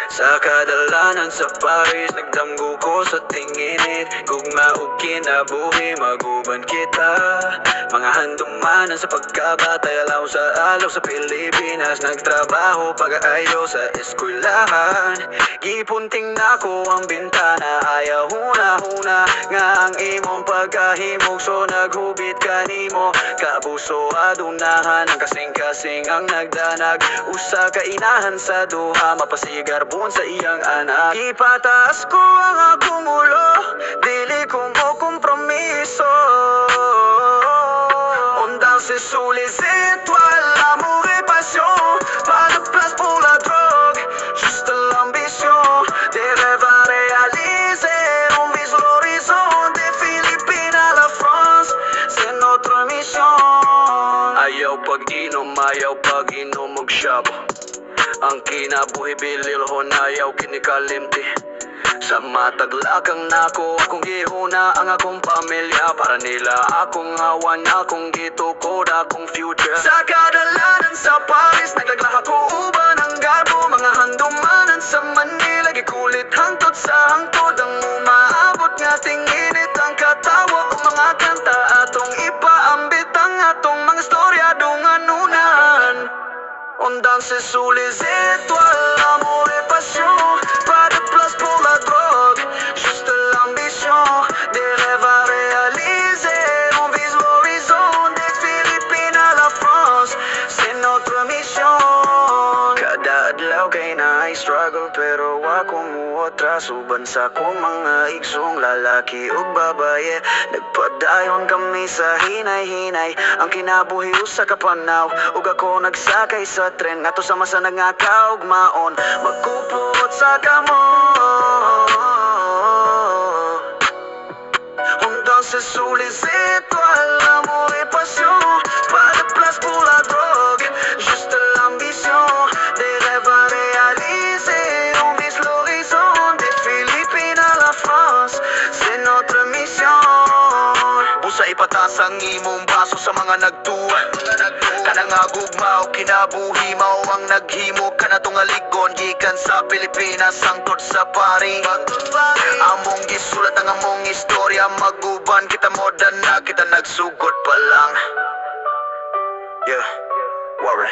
Sa kadalanan sa Paris, nagdamgo ko sa tinginit. Gugma o kinabuhi, maguban kita. Mga handumanan sa pagkabata, alaw sa Pilipinas. Nagtrabaho pag-aayo sa eskwelahan. Gipunting na ko ang bintana, ayaw huna-huna nga ang imong pagkahimog. So naghubit kanimo, kabuso adunahan. Ang kasing-kasing ang nagdanag, usa ka inahan sa duha, mapasigar sa iyang anak. Ipataas ko ang akong ulo, dili ko mo kompromiso. Undang se sous les étoiles, l'amour et passion. Pas de place pour la drogue, juste l'ambition. Des rêves à réaliser, on vise l'horizon. Des Philippines à la France, c'est notre mission. Ayaw pag-inom, mag-shop. Ang kinabuhi bililhon, ayaw kinikalimti. Sa mataglakang nako, akong gihuna ang akong pamilya. Para nila akong awan, akong gitukod, akong future. Sa kadalanan sa Paris, naglaglaka ko uban ang garbo. Mga handumanan sa Manila, gikulit hangtod sa hangtod. Ang umaabot nga tinginit ang katawa. O mga kanta atong ipaambit ang atong mga storya dunganunan. On danse sous les étoiles, l'amour et passion. Pas de place pour la drogue, juste l'ambition. Des rêves à réaliser, on vise l'horizon. Des Philippines à la France, c'est notre mission. Kada adlaw kay na ay struggle, pero ako muotra. Suban sa kong mga igsong lalaki ug babaye. Nagpadayon kami sa hinay-hinay. Ang kinabuhi usa ka panaw, ug ako nagsakay sa tren nga to sama sa nangakaw ug maon. Magkupot sa kamo, on danse sous les étoiles, l'amour et passion. Pas de place pour la drogue, juste l'ambition. Des rêves à réaliser, on vise l'horizon. Des Philippines à la France, c'est notre mission. Busa ipataas ang imong baso sa mga nagtuwa. Kanang agugma o kinabuhi, mao ang naghimo ka na tungaligon. Gikan sa Pilipinas, angkod sa Paris. Among gisulat ang among istorya, maguban kita moda na kita nagsugod pa lang. Yeah, worry.